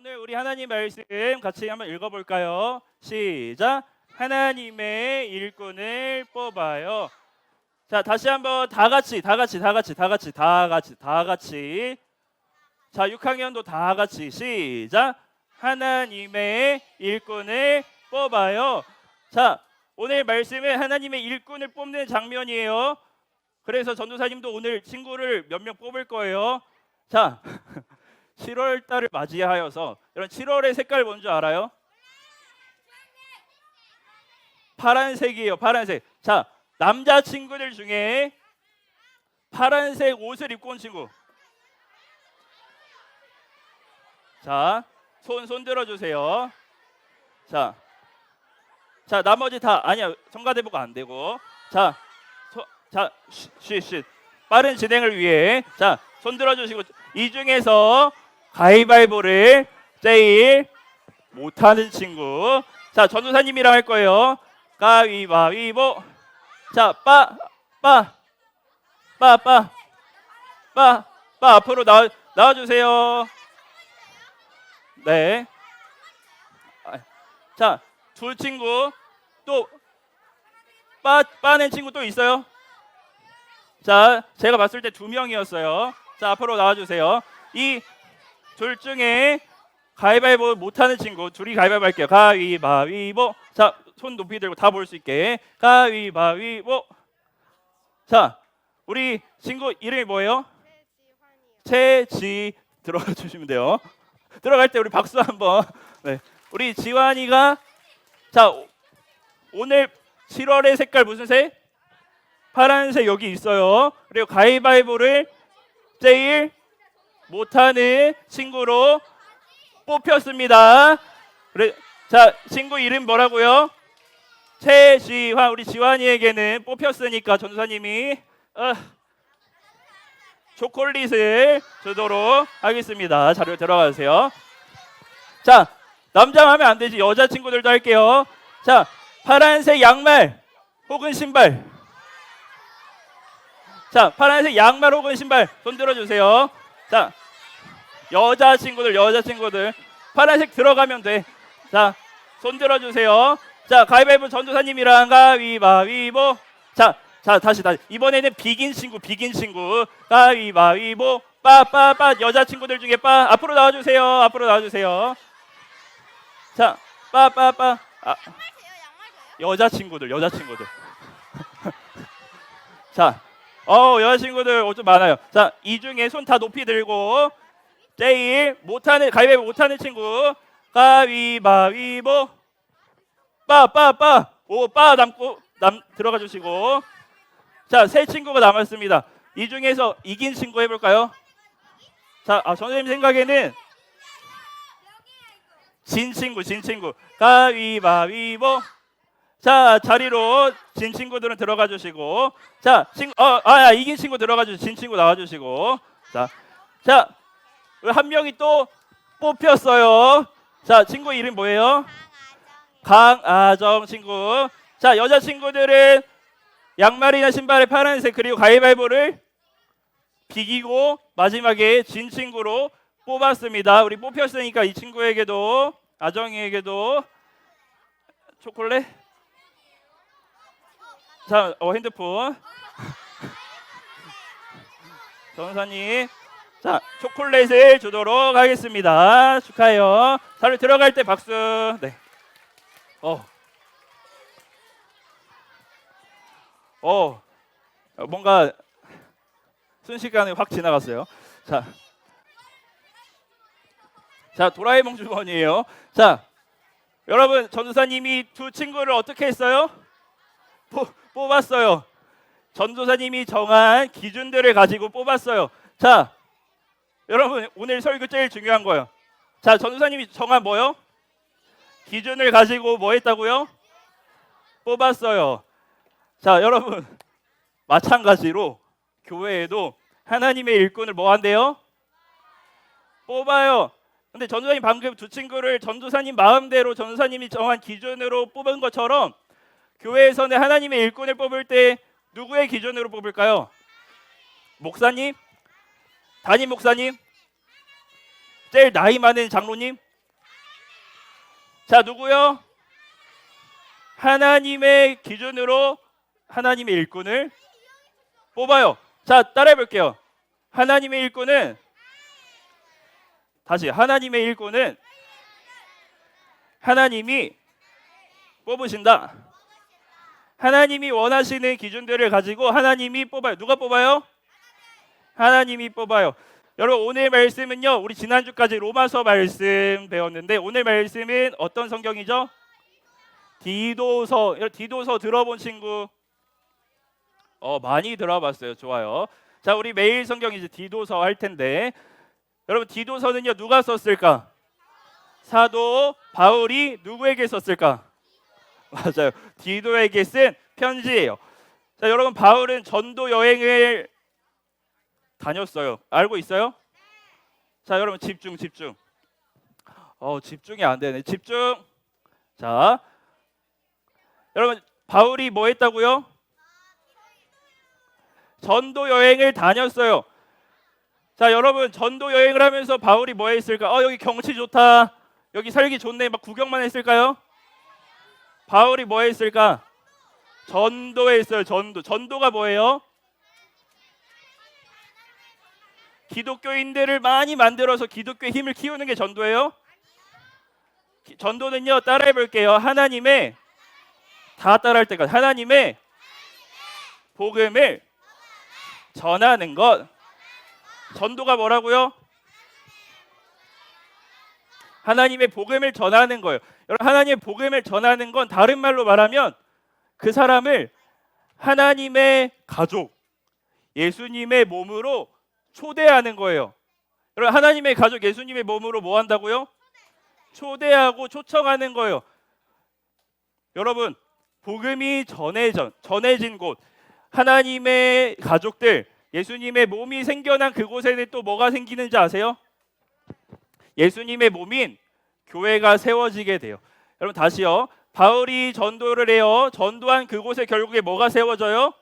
오늘 우리 하나님 말씀 같이 한번 읽어볼까요? 시작. 하나님의 일꾼을 뽑아요. 자, 다시 한번 다 같이. 자, 6학년도 다 같이 시작. 하나님의 일꾼을 뽑아요. 자, 오늘 말씀은 하나님의 일꾼을 뽑는 장면이에요. 그래서 전도사님도 오늘 친구를 몇 명 뽑을 거예요. 자, 7월 달을 맞이하여서 여러분 7월의 색깔 뭔지 알아요? 파란색이에요. 파란색. 자, 남자 친구들 중에 파란색 옷을 입고 온 친구. 자, 손 들어주세요. 자, 나머지 다 아니야. 성가대보가 안 되고. 자, 빠른 진행을 위해 자, 손 들어주시고 이 중에서 가위바위보를 제일 못하는 친구. 자, 전도사님이랑 할 거예요. 가위바위보. 자, 빠 앞으로 나와주세요. 네. 자, 두 친구 또 빠낸 친구 또 있어요? 자, 제가 봤을 때 2명이었어요. 자, 앞으로 나와주세요. 이 둘 중에 가위바위보 못하는 친구 둘이 가위바위보 할게요. 가위바위보. 자, 손 높이 들고 다 볼 수 있게 가위바위보. 자, 우리 친구 이름이 뭐예요? 최지. 들어가 주시면 돼요. 들어갈 때 우리 박수 한번. 네, 우리 지환이가 자, 오늘 7월의 색깔 무슨 색? 파란색 여기 있어요. 그리고 가위바위보를 제일 못하는 친구로 뽑혔습니다. 그래, 자, 친구 이름 뭐라고요? 최지환. 우리 지환이에게는 뽑혔으니까 전도사님이 초콜릿을 주도록 하겠습니다. 자료 들어가세요. 자, 남자만 하면 안 되지. 여자 친구들도 할게요. 자, 파란색 양말 혹은 신발. 자, 파란색 양말 혹은 신발 손 들어주세요. 자, 여자 친구들 파란색 들어가면 돼. 자, 손 들어주세요. 자, 가위바위보 전도사님이랑 가위바위보. 자, 다시 이번에는 비긴 친구 가위바위보. 빠 여자 친구들 중에 빠 앞으로 나와주세요. 자, 빠 여자 친구들 자, 여자 친구들 좀 많아요. 자, 이 중에 손 다 높이 들고 제일 못하는 가위바위보 못하는 친구 가위바위보. 빠 들어가 주시고. 자, 세 친구가 남았습니다. 이 중에서 이긴 친구 해볼까요? 자, 선생님 생각에는 진 친구 가위바위보. 자, 자리로 진 친구들은 들어가 주시고. 자, 이긴 친구 들어가 주시고 진 친구 나와 주시고. 자, 한 명이 또 뽑혔어요. 자, 친구 이름 뭐예요? 강아정 친구. 자, 여자 친구들은 양말이나 신발에 파란색 그리고 가위바위보를 비기고 마지막에 진 친구로 뽑았습니다. 우리 뽑혔으니까 이 친구에게도 아정이에게도 초콜릿. 자, 핸드폰. 전사님. 자, 초콜릿을 주도록 하겠습니다. 축하해요. 자료 들어갈 때 박수. 네. 뭔가 순식간에 확 지나갔어요. 자, 도라에몽 주머니예요. 자, 여러분 전도사님이 두 친구를 어떻게 했어요? 뽑았어요. 전도사님이 정한 기준들을 가지고 뽑았어요. 자, 여러분 오늘 설교 제일 중요한 거예요. 자, 전도사님이 정한 뭐요? 기준을 가지고 뭐 했다고요? 뽑았어요. 자, 여러분 마찬가지로 교회에도 하나님의 일꾼을 뭐 한대요? 뽑아요. 근데 전도사님 방금 두 친구를 전도사님 마음대로 전도사님이 정한 기준으로 뽑은 것처럼 교회에서는 하나님의 일꾼을 뽑을 때 누구의 기준으로 뽑을까요? 목사님? 담임 목사님? 제일 나이 많은 장로님? 자, 누구요? 하나님의 기준으로 하나님의 일꾼을 뽑아요. 자, 따라해 볼게요. 하나님의 일꾼은 다시 하나님의 일꾼은 하나님이 뽑으신다. 하나님이 원하시는 기준들을 가지고 하나님이 뽑아요. 누가 뽑아요? 하나님이 뽑아요. 여러분 오늘 말씀은요. 우리 지난주까지 로마서 말씀 배웠는데 오늘 말씀은 어떤 성경이죠? 디도서. 디도서 들어본 친구? 많이 들어봤어요. 좋아요. 자, 우리 매일 성경 이제 디도서 할 텐데 여러분 디도서는요. 누가 썼을까? 사도 바울이 누구에게 썼을까? 맞아요. 디도에게 쓴 편지예요. 자, 여러분 바울은 전도 여행을 다녔어요. 알고 있어요? 자, 여러분 집중. 집중이 안 되네. 집중. 자, 여러분 바울이 뭐 했다고요? 전도 여행을 다녔어요. 자, 여러분 전도 여행을 하면서 바울이 뭐 했을까? 여기 경치 좋다. 여기 살기 좋네. 막 구경만 했을까요? 바울이 뭐 했을까? 전도했어요. 전도가 뭐예요? 기독교인들을 많이 만들어서 기독교의 힘을 키우는 게 전도예요. 전도는요. 따라해 볼게요. 하나님의 다 따라할 때까지 하나님의 복음을 전하는 것. 전도가 뭐라고요? 하나님의 복음을 전하는 거예요. 여러분 하나님의 복음을 전하는 건 다른 말로 말하면 그 사람을 하나님의 가족, 예수님의 몸으로 초대하는 거예요. 여러분 하나님의 가족, 예수님의 몸으로 뭐 한다고요? 초대하고 초청하는 거예요. 여러분 복음이 전해진 곳, 하나님의 가족들, 예수님의 몸이 생겨난 그곳에는 또 뭐가 생기는지 아세요? 예수님의 몸인 교회가 세워지게 돼요. 여러분 다시요. 바울이 전도를 해요. 전도한 그곳에 결국에 뭐가 세워져요?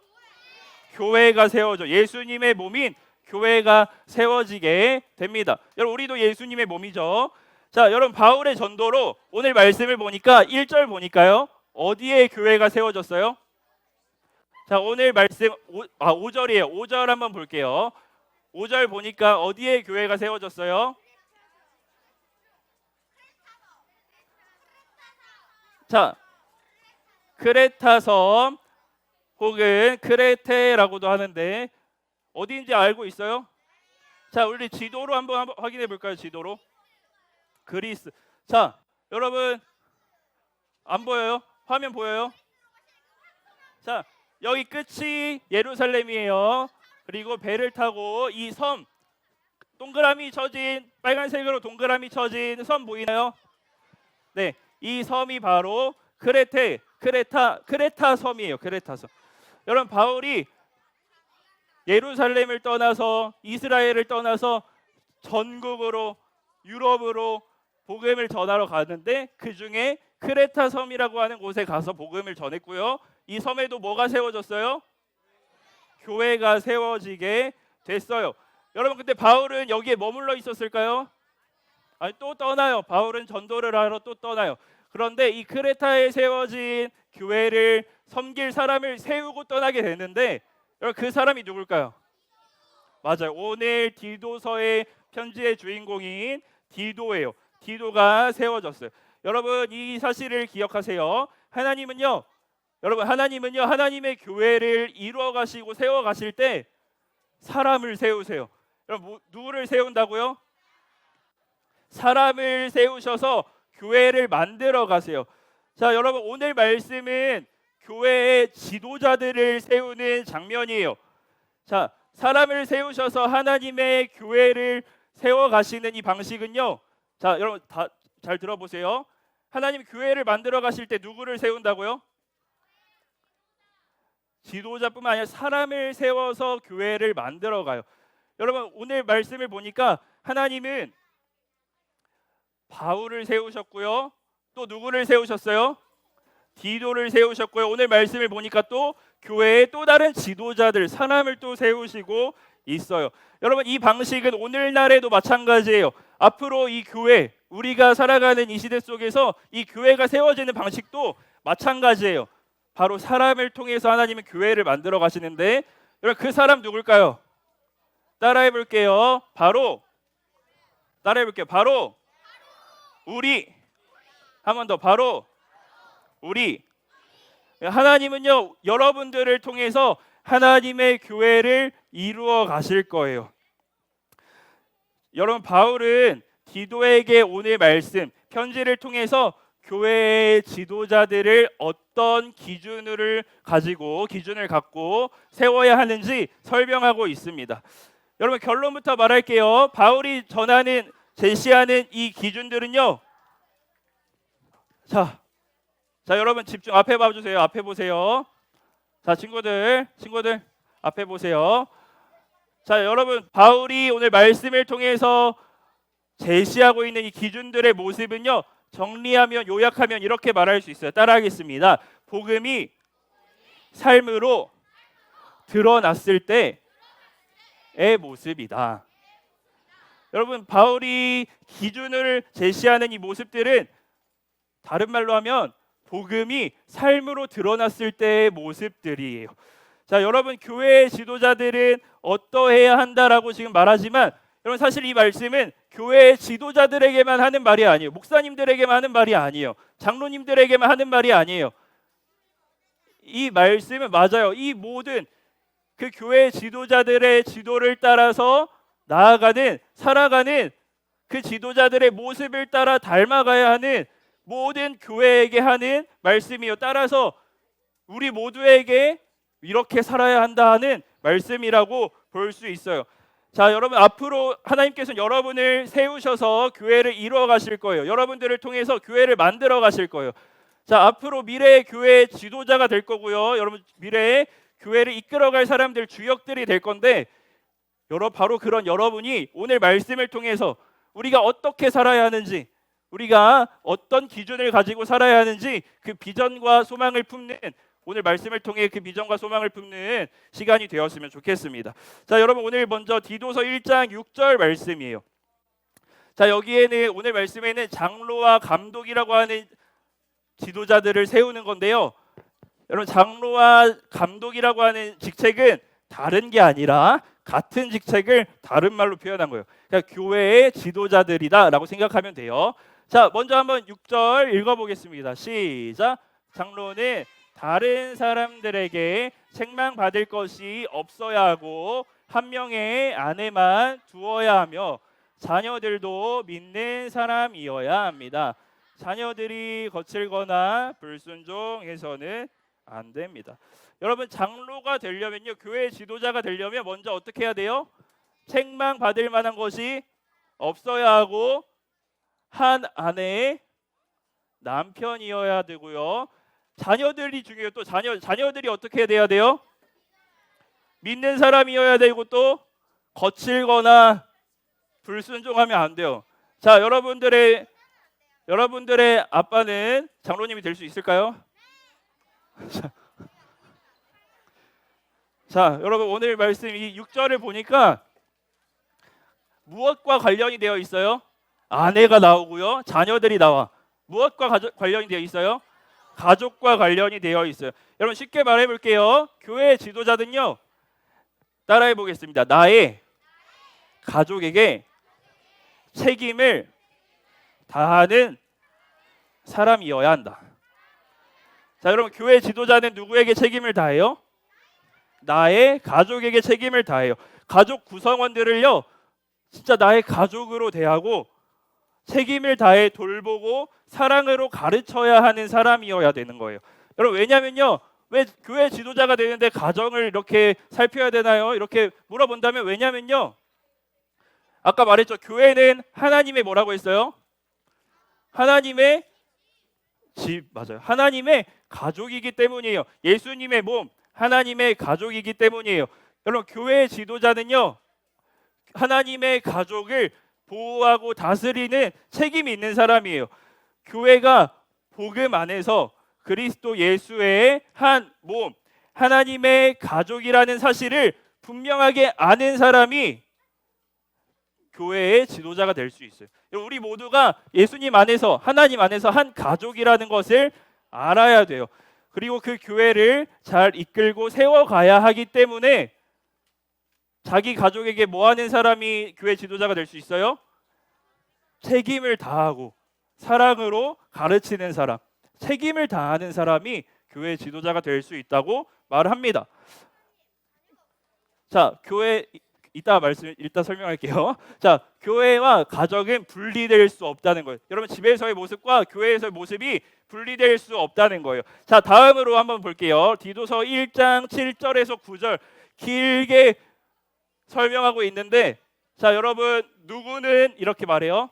교회가 세워져. 예수님의 몸인 교회가 세워지게 됩니다. 여러분 우리도 예수님의 몸이죠. 자, 여러분 바울의 전도로 오늘 말씀을 보니까 1절 보니까요. 어디에 교회가 세워졌어요? 자, 오늘 말씀 5절이에요. 5절 한번 볼게요. 5절 보니까 어디에 교회가 세워졌어요? 자, 크레타 섬 혹은 크레테라고도 하는데 어디인지 알고 있어요? 자, 우리 지도로 한번 확인해 볼까요? 지도로. 그리스. 자, 여러분 안 보여요? 화면 보여요? 자, 여기 끝이 예루살렘이에요. 그리고 배를 타고 이 섬, 동그라미 쳐진 빨간색으로 동그라미 쳐진 섬 보이나요? 네, 이 섬이 바로 크레타 섬이에요. 크레타 섬. 여러분 바울이 예루살렘을 떠나서 이스라엘을 떠나서 전국으로 유럽으로 복음을 전하러 가는데 그 중에 크레타 섬이라고 하는 곳에 가서 복음을 전했고요. 이 섬에도 뭐가 세워졌어요? 교회가 세워지게 됐어요. 여러분 근데 바울은 여기에 머물러 있었을까요? 아니 또 떠나요. 바울은 전도를 하러 또 떠나요. 그런데 이 크레타에 세워진 교회를 섬길 사람을 세우고 떠나게 되는데 여러분 그 사람이 누굴까요? 맞아요. 오늘 디도서의 편지의 주인공인 디도예요. 디도가 세워졌어요. 여러분 이 사실을 기억하세요. 하나님은요 하나님의 교회를 이루어 가시고 세워 가실 때 사람을 세우세요. 여러분 누구를 세운다고요? 사람을 세우셔서 교회를 만들어 가세요. 자, 여러분 오늘 말씀은 교회의 지도자들을 세우는 장면이에요. 자, 사람을 세우셔서 하나님의 교회를 세워 가시는 이 방식은요. 자, 여러분 다 잘 들어보세요. 하나님 교회를 만들어 가실 때 누구를 세운다고요? 지도자뿐만 아니라 사람을 세워서 교회를 만들어 가요. 여러분 오늘 말씀을 보니까 하나님은 바울을 세우셨고요. 또 누구를 세우셨어요? 디도를 세우셨고요. 오늘 말씀을 보니까 또 교회의 또 다른 지도자들, 사람을 또 세우시고 있어요. 여러분 이 방식은 오늘날에도 마찬가지예요. 앞으로 이 교회, 우리가 살아가는 이 시대 속에서 이 교회가 세워지는 방식도 마찬가지예요. 바로 사람을 통해서 하나님은 교회를 만들어 가시는데, 여러분 그 사람 누굴까요? 따라해 볼게요. 바로 우리. 한 번 더. 바로 우리. 하나님은요, 여러분들을 통해서 하나님의 교회를 이루어 가실 거예요. 여러분, 바울은 디도에게 오늘 말씀 편지를 통해서 교회의 지도자들을 어떤 기준을 갖고 세워야 하는지 설명하고 있습니다. 여러분, 결론부터 말할게요. 바울이 제시하는 이 기준들은요. 자, 여러분 집중. 앞에 봐주세요. 앞에 보세요. 자, 친구들 앞에 보세요. 자, 여러분, 바울이 오늘 말씀을 통해서 제시하고 있는 이 기준들의 모습은요, 정리하면, 요약하면 이렇게 말할 수 있어요. 따라하겠습니다. 복음이 삶으로 드러났을 때의 모습이다. 여러분, 바울이 기준을 제시하는 이 모습들은 다른 말로 하면 복음이 삶으로 드러났을 때의 모습들이에요. 자, 여러분, 교회의 지도자들은 어떠해야 한다라고 지금 말하지만, 여러분 사실 이 말씀은 교회의 지도자들에게만 하는 말이 아니에요. 목사님들에게만 하는 말이 아니에요. 장로님들에게만 하는 말이 아니에요. 이 말씀은 맞아요. 이 모든 그 교회의 지도자들의 지도를 따라서 살아가는 그 지도자들의 모습을 따라 닮아가야 하는 모든 교회에게 하는 말씀이요. 따라서 우리 모두에게 이렇게 살아야 한다 하는 말씀이라고 볼 수 있어요. 자, 여러분, 앞으로 하나님께서는 여러분을 세우셔서 교회를 이루어 가실 거예요. 여러분들을 통해서 교회를 만들어 가실 거예요. 자, 앞으로 미래의 교회의 지도자가 될 거고요. 여러분, 미래의 교회를 이끌어갈 사람들, 주역들이 될 건데, 바로 그런 여러분이 오늘 말씀을 통해서 우리가 어떻게 살아야 하는지, 우리가 어떤 기준을 가지고 살아야 하는지 그 비전과 소망을 품는, 오늘 말씀을 통해 그 비전과 소망을 품는 시간이 되었으면 좋겠습니다. 자, 여러분, 오늘 먼저 디도서 1장 6절 말씀이에요. 자, 여기에는 오늘 말씀에는 장로와 감독이라고 하는 지도자들을 세우는 건데요. 여러분, 장로와 감독이라고 하는 직책은 다른 게 아니라 같은 직책을 다른 말로 표현한 거예요. 그러니까 교회의 지도자들이다라고 생각하면 돼요. 자, 먼저 한번 6절 읽어보겠습니다. 시작. 장로는 다른 사람들에게 책망받을 것이 없어야 하고 한 명의 아내만 두어야 하며 자녀들도 믿는 사람이어야 합니다. 자녀들이 거칠거나 불순종해서는 안 됩니다. 여러분, 장로가 되려면요, 교회 지도자가 되려면 먼저 어떻게 해야 돼요? 책망받을 만한 것이 없어야 하고 한 아내의 남편이어야 되고요. 자녀들이 중요해요. 또 자녀들이 어떻게 돼야 돼요? 믿는 사람이어야 되고 또 거칠거나 불순종하면 안 돼요. 자, 여러분들의 아빠는 장로님이 될 수 있을까요? 자, 여러분, 오늘 말씀 이 6절을 보니까 무엇과 관련이 되어 있어요? 아내가 나오고요, 자녀들이 나와. 무엇과 관련이 되어 있어요? 가족과 관련이 되어 있어요. 여러분, 쉽게 말해 볼게요. 교회의 지도자는요, 따라해 보겠습니다. 나의 가족에게 책임을 다하는 사람이어야 한다. 자, 여러분, 교회 지도자는 누구에게 책임을 다해요? 나의 가족에게 책임을 다해요. 가족 구성원들을요, 진짜 나의 가족으로 대하고 책임을 다해 돌보고 사랑으로 가르쳐야 하는 사람이어야 되는 거예요. 여러분, 왜냐면요, 왜 교회 지도자가 되는데 가정을 이렇게 살펴야 되나요? 이렇게 물어본다면, 왜냐면요, 아까 말했죠. 교회는 하나님의 뭐라고 했어요? 하나님의 집, 맞아요. 하나님의 가족이기 때문이에요. 예수님의 몸, 하나님의 가족이기 때문이에요. 여러분, 교회의 지도자는요, 하나님의 가족을 보호하고 다스리는 책임이 있는 사람이에요. 교회가 복음 안에서 그리스도 예수의 한 몸, 하나님의 가족이라는 사실을 분명하게 아는 사람이 교회의 지도자가 될 수 있어요. 우리 모두가 예수님 안에서, 하나님 안에서 한 가족이라는 것을 알아야 돼요. 그리고 그 교회를 잘 이끌고 세워가야 하기 때문에 자기 가족에게 뭐 하는 사람이 교회 지도자가 될 수 있어요? 책임을 다하고 사랑으로 가르치는 사람, 책임을 다하는 사람이 교회 지도자가 될 수 있다고 말을 합니다. 자, 교회 이따 설명할게요. 자, 교회와 가정은 분리될 수 없다는 거예요. 여러분, 집에서의 모습과 교회에서의 모습이 분리될 수 없다는 거예요. 자, 다음으로 한번 볼게요. 디도서 1장 7절에서 9절 길게 설명하고 있는데, 자, 여러분, 누구는 이렇게 말해요?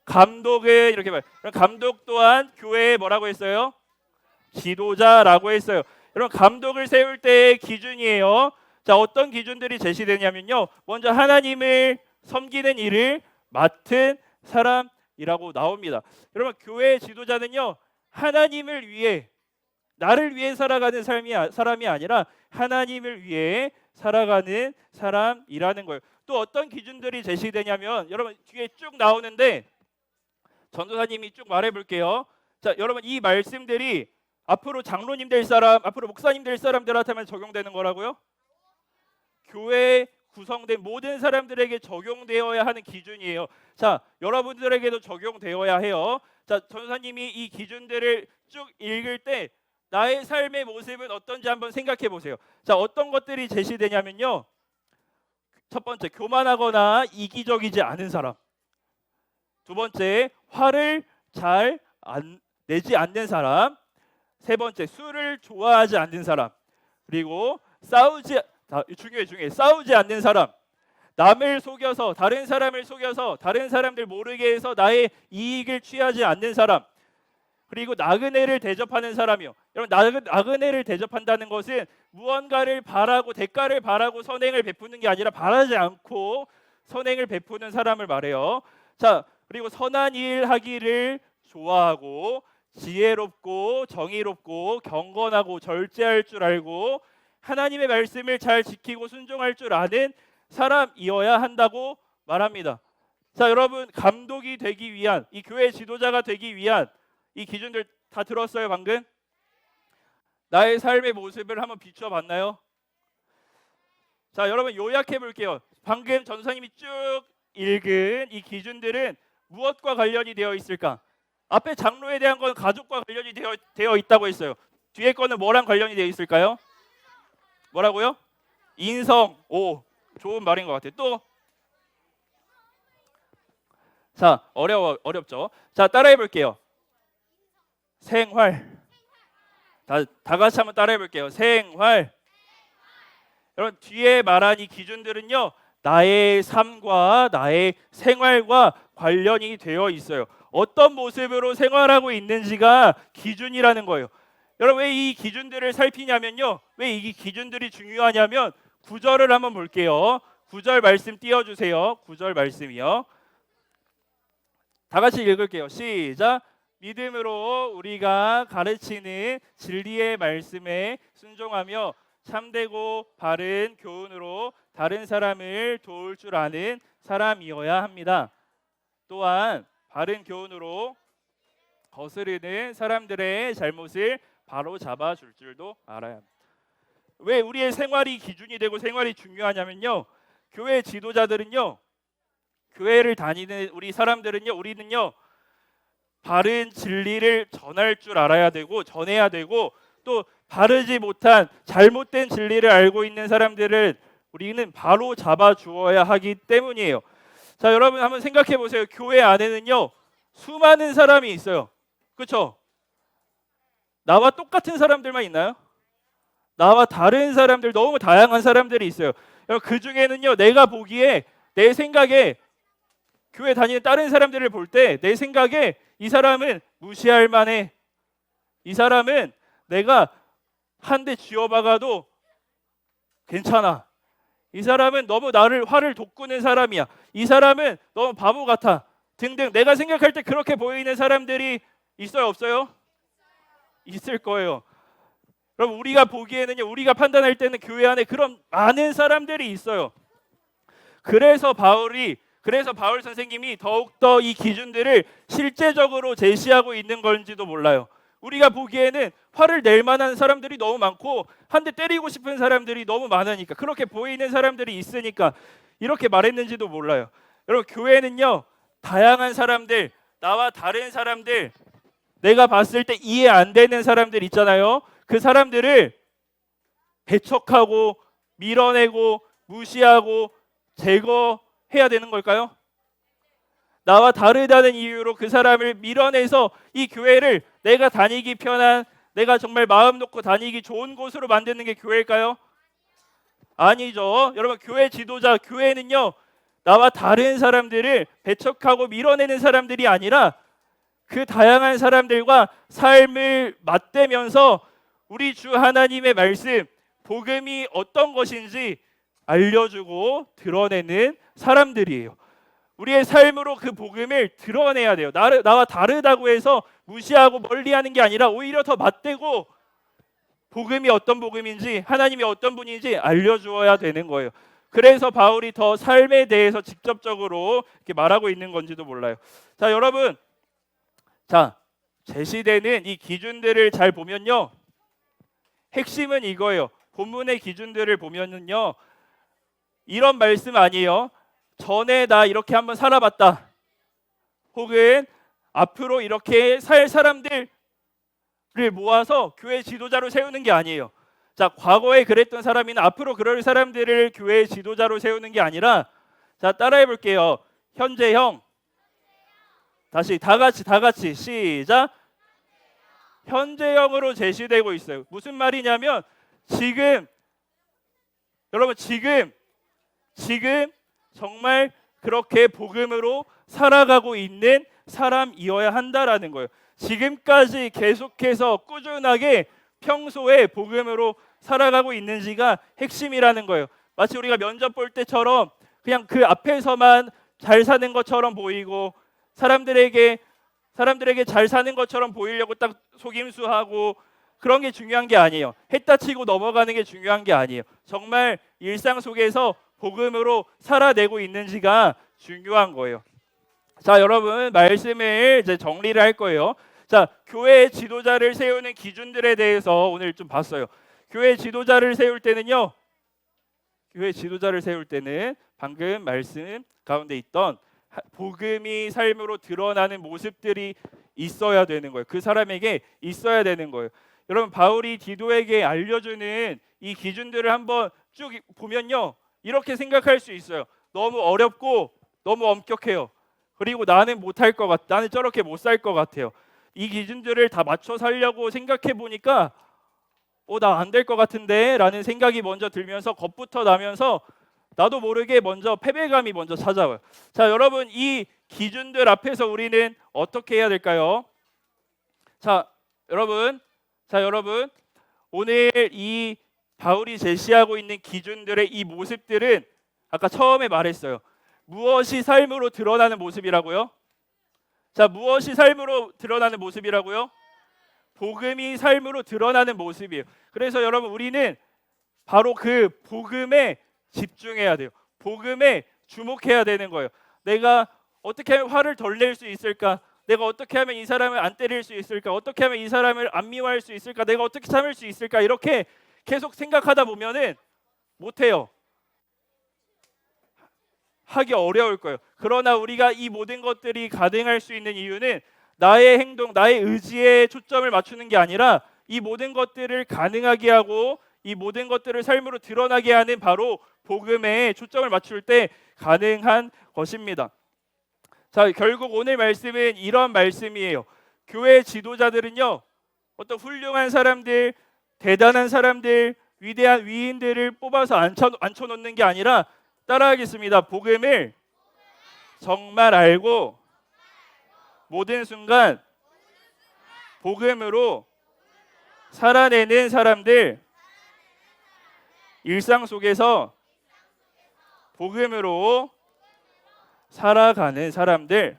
감독은 이렇게 말해요. 감독 또한 교회에 뭐라고 했어요? 지도자라고 했어요. 여러분, 감독을 세울 때의 기준이에요. 자, 어떤 기준들이 제시되냐면요, 먼저 하나님을 섬기는 일을 맡은 사람이라고 나옵니다. 여러분, 교회의 지도자는요, 하나님을 위해, 나를 위해 살아가는 사람이 아니라 하나님을 위해 살아가는 사람이라는 거예요. 또 어떤 기준들이 제시되냐면, 여러분 뒤에 쭉 나오는데 전도사님이 쭉 말해볼게요. 자, 여러분, 이 말씀들이 앞으로 장로님 될 사람, 앞으로 목사님 될 사람들한테만 적용되는 거라고요? 교회에 구성된 모든 사람들에게 적용되어야 하는 기준이에요. 자, 여러분들에게도 적용되어야 해요. 자, 전도사님이 이 기준들을 쭉 읽을 때 나의 삶의 모습은 어떤지 한번 생각해 보세요. 자, 어떤 것들이 제시되냐면요, 첫 번째, 교만하거나 이기적이지 않은 사람. 두 번째, 화를 잘 내지 않는 사람. 세 번째, 술을 좋아하지 않는 사람. 그리고 중요해. 싸우지 않는 사람. 남을 속여서, 다른 사람을 속여서 다른 사람들 모르게 해서 나의 이익을 취하지 않는 사람. 그리고 나그네를 대접하는 사람이요. 여러분, 나그네를 대접한다는 것은 무언가를 바라고, 대가를 바라고 선행을 베푸는 게 아니라 바라지 않고 선행을 베푸는 사람을 말해요. 자, 그리고 선한 일 하기를 좋아하고 지혜롭고 정의롭고 경건하고 절제할 줄 알고 하나님의 말씀을 잘 지키고 순종할 줄 아는 사람이어야 한다고 말합니다. 자, 여러분, 감독이 되기 위한, 이 교회 지도자가 되기 위한 이 기준들 다 들었어요, 방금? 나의 삶의 모습을 한번 비추어 봤나요? 자, 여러분, 요약해 볼게요. 방금 전사님이 쭉 읽은 이 기준들은 무엇과 관련이 되어 있을까? 앞에 장로에 대한 건 가족과 관련이 되어 있다고 했어요. 뒤에 거는 뭐랑 관련이 되어 있을까요? 뭐라고요? 인성. 오, 좋은 말인 것 같아요. 또, 자, 어렵죠? 자, 따라해 볼게요. 생활. 다 같이 한번 따라해 볼게요. 생활. 여러분, 뒤에 말한 이 기준들은요, 나의 삶과 나의 생활과 관련이 되어 있어요. 어떤 모습으로 생활하고 있는지가 기준이라는 거예요. 여러분, 왜 이 기준들을 살피냐면요, 왜 이 기준들이 중요하냐면 9절을 한번 볼게요. 9절 말씀 띄워주세요. 9절 말씀이요. 다 같이 읽을게요. 시작. 믿음으로 우리가 가르치는 진리의 말씀에 순종하며 참되고 바른 교훈으로 다른 사람을 도울 줄 아는 사람이어야 합니다. 또한 바른 교훈으로 거스르는 사람들의 잘못을 바로 잡아줄 줄도 알아야 합니다. 왜 우리의 생활이 기준이 되고 생활이 중요하냐면요, 교회 지도자들은요, 교회를 다니는 우리 사람들은요, 우리는요, 바른 진리를 전할 줄 알아야 되고, 전해야 되고, 또 바르지 못한 잘못된 진리를 알고 있는 사람들을 우리는 바로 잡아 주어야 하기 때문이에요. 자, 여러분 한번 생각해 보세요. 교회 안에는요, 수많은 사람이 있어요. 그렇죠? 나와 똑같은 사람들만 있나요? 나와 다른 사람들, 너무 다양한 사람들이 있어요. 그 중에는요, 내가 보기에, 내 생각에, 교회 다니는 다른 사람들을 볼 때 내 생각에 이 사람은 무시할 만해. 이 사람은 내가 한 대 쥐어박아도 괜찮아. 이 사람은 너무 화를 돋구는 사람이야. 이 사람은 너무 바보 같아. 등등. 내가 생각할 때 그렇게 보이는 사람들이 있어요, 없어요? 있을 거예요. 그럼 우리가 보기에는요, 우리가 판단할 때는 교회 안에 그런 많은 사람들이 있어요. 그래서 바울 선생님이 더욱더 이 기준들을 실제적으로 제시하고 있는 건지도 몰라요. 우리가 보기에는 화를 낼 만한 사람들이 너무 많고 한 대 때리고 싶은 사람들이 너무 많으니까, 그렇게 보이는 사람들이 있으니까 이렇게 말했는지도 몰라요. 여러분, 교회는요, 다양한 사람들, 나와 다른 사람들, 내가 봤을 때 이해 안 되는 사람들 있잖아요. 그 사람들을 배척하고 밀어내고 무시하고 제거해야 되는 걸까요? 나와 다르다는 이유로 그 사람을 밀어내서 이 교회를 내가 다니기 편한, 내가 정말 마음 놓고 다니기 좋은 곳으로 만드는 게 교회일까요? 아니죠. 여러분, 교회 지도자, 교회는요, 나와 다른 사람들을 배척하고 밀어내는 사람들이 아니라 그 다양한 사람들과 삶을 맞대면서 우리 주 하나님의 말씀, 복음이 어떤 것인지 알려주고 드러내는 사람들이에요. 우리의 삶으로 그 복음을 드러내야 돼요. 나와 다르다고 해서 무시하고 멀리하는 게 아니라 오히려 더 맞대고 복음이 어떤 복음인지, 하나님이 어떤 분인지 알려주어야 되는 거예요. 그래서 바울이 더 삶에 대해서 직접적으로 이렇게 말하고 있는 건지도 몰라요. 자, 여러분, 제시되는 이 기준들을 잘 보면요, 핵심은 이거예요. 본문의 기준들을 보면은요, 이런 말씀 아니에요. 전에 나 이렇게 한번 살아봤다, 혹은 앞으로 이렇게 살 사람들을 모아서 교회 지도자로 세우는 게 아니에요. 자, 과거에 그랬던 사람이나 앞으로 그럴 사람들을 교회 지도자로 세우는 게 아니라, 자, 따라해 볼게요. 현재형. 다시 다 같이 시작. 현재형으로 제시되고 있어요. 무슨 말이냐면 여러분 지금 정말 그렇게 복음으로 살아가고 있는 사람이어야 한다라는 거예요. 지금까지 계속해서 꾸준하게 평소에 복음으로 살아가고 있는지가 핵심이라는 거예요. 마치 우리가 면접 볼 때처럼 그냥 그 앞에서만 잘 사는 것처럼 보이고 사람들에게 잘 사는 것처럼 보이려고 딱 속임수하고 그런 게 중요한 게 아니에요. 했다 치고 넘어가는 게 중요한 게 아니에요. 정말 일상 속에서 복음으로 살아내고 있는지가 중요한 거예요. 자, 여러분, 말씀을 이제 정리를 할 거예요. 자, 교회 지도자를 세우는 기준들에 대해서 오늘 좀 봤어요. 교회 지도자를 세울 때는 방금 말씀 가운데 있던 복음이 삶으로 드러나는 모습들이 있어야 되는 거예요. 그 사람에게 있어야 되는 거예요. 여러분, 바울이 디도에게 알려주는 이 기준들을 한번 쭉 보면요, 이렇게 생각할 수 있어요. 너무 어렵고 너무 엄격해요. 그리고 나는 못할 것 같아. 나는 저렇게 못 살 것 같아요. 이 기준들을 다 맞춰 살려고 생각해 보니까 나 안 될 것 같은데 라는 생각이 먼저 들면서 겁부터 나면서 나도 모르게 먼저 패배감이 먼저 찾아와요. 자, 여러분, 이 기준들 앞에서 우리는 어떻게 해야 될까요? 자, 여러분, 오늘 이 바울이 제시하고 있는 기준들의 이 모습들은 아까 처음에 말했어요. 무엇이 삶으로 드러나는 모습이라고요? 자, 무엇이 삶으로 드러나는 모습이라고요? 복음이 삶으로 드러나는 모습이에요. 그래서 여러분, 우리는 바로 그 복음에 집중해야 돼요. 복음에 주목해야 되는 거예요. 내가 어떻게 하면 화를 덜 낼 수 있을까? 내가 어떻게 하면 이 사람을 안 때릴 수 있을까? 어떻게 하면 이 사람을 안 미워할 수 있을까? 내가 어떻게 참을 수 있을까? 이렇게 계속 생각하다 보면은 못해요. 하기 어려울 거예요. 그러나 우리가 이 모든 것들이 가능할 수 있는 이유는 나의 행동, 나의 의지에 초점을 맞추는 게 아니라 이 모든 것들을 가능하게 하고 이 모든 것들을 삶으로 드러나게 하는 바로 복음에 초점을 맞출 때 가능한 것입니다. 자, 결국 오늘 말씀은 이런 말씀이에요. 교회 지도자들은요, 어떤 훌륭한 사람들, 대단한 사람들, 위대한 위인들을 뽑아서 앉혀놓는 게 아니라, 따라하겠습니다. 복음을 정말 알고 모든 순간 복음으로 살아내는 사람들, 일상 속에서 복음으로 살아가는 사람들.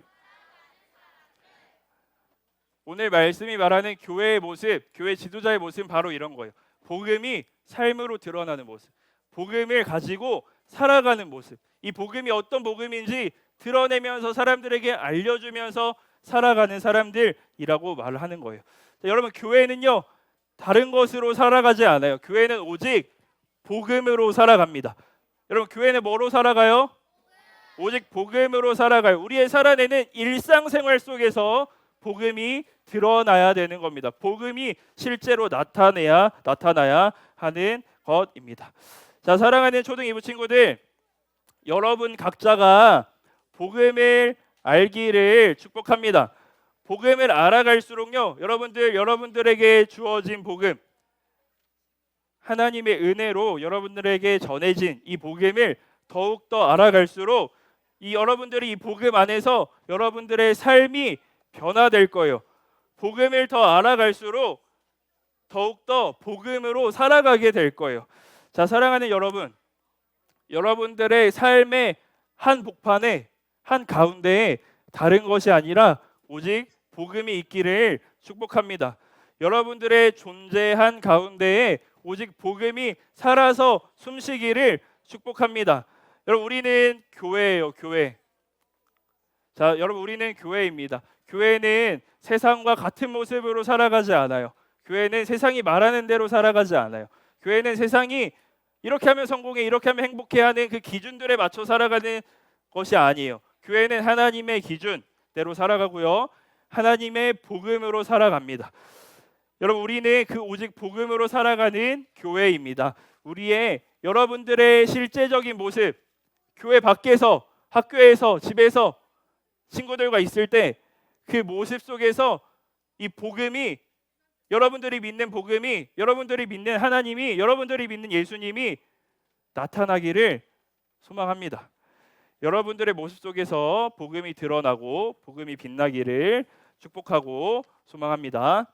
오늘 말씀이 말하는 교회의 모습, 교회 지도자의 모습은 바로 이런 거예요. 복음이 삶으로 드러나는 모습. 복음을 가지고 살아가는 모습, 이 복음이 어떤 복음인지 드러내면서 사람들에게 알려주면서 살아가는 사람들이라고 말을 하는 거예요. 자, 여러분, 교회는요 다른 것으로 살아가지 않아요. 교회는 오직 복음으로 살아갑니다. 여러분, 교회는 뭐로 살아가요? 오직 복음으로 살아가요. 우리의 살아내는 일상생활 속에서 복음이 드러나야 되는 겁니다. 복음이 실제로 나타나야 하는 것입니다. 자, 사랑하는 초등 2부 친구들, 여러분 각자가 복음을 알기를 축복합니다. 복음을 알아갈수록요, 여러분들에게 주어진 복음, 하나님의 은혜로 여러분들에게 전해진 이 복음을 더욱더 알아갈수록 여러분들이 이 복음 안에서 여러분들의 삶이 변화될 거예요. 복음을 더 알아갈수록 더욱더 복음으로 살아가게 될 거예요. 자, 사랑하는 여러분, 여러분들의 삶의 한 복판에, 한 가운데에 다른 것이 아니라 오직 복음이 있기를 축복합니다. 여러분들의 존재한 가운데에 오직 복음이 살아서 숨쉬기를 축복합니다. 여러분, 우리는 교회예요, 교회. 자, 여러분, 우리는 교회입니다. 교회는 세상과 같은 모습으로 살아가지 않아요. 교회는 세상이 말하는 대로 살아가지 않아요. 교회는 세상이 이렇게 하면 성공해, 이렇게 하면 행복해 하는 그 기준들에 맞춰 살아가는 것이 아니에요. 교회는 하나님의 기준대로 살아가고요, 하나님의 복음으로 살아갑니다. 여러분, 우리는 그 오직 복음으로 살아가는 교회입니다. 여러분들의 실제적인 모습, 교회 밖에서, 학교에서, 집에서, 친구들과 있을 때 그 모습 속에서 이 복음이, 여러분들이 믿는 복음이, 여러분들이 믿는 하나님이, 여러분들이 믿는 예수님이 나타나기를 소망합니다. 여러분들의 모습 속에서 복음이 드러나고 복음이 빛나기를 축복하고 소망합니다.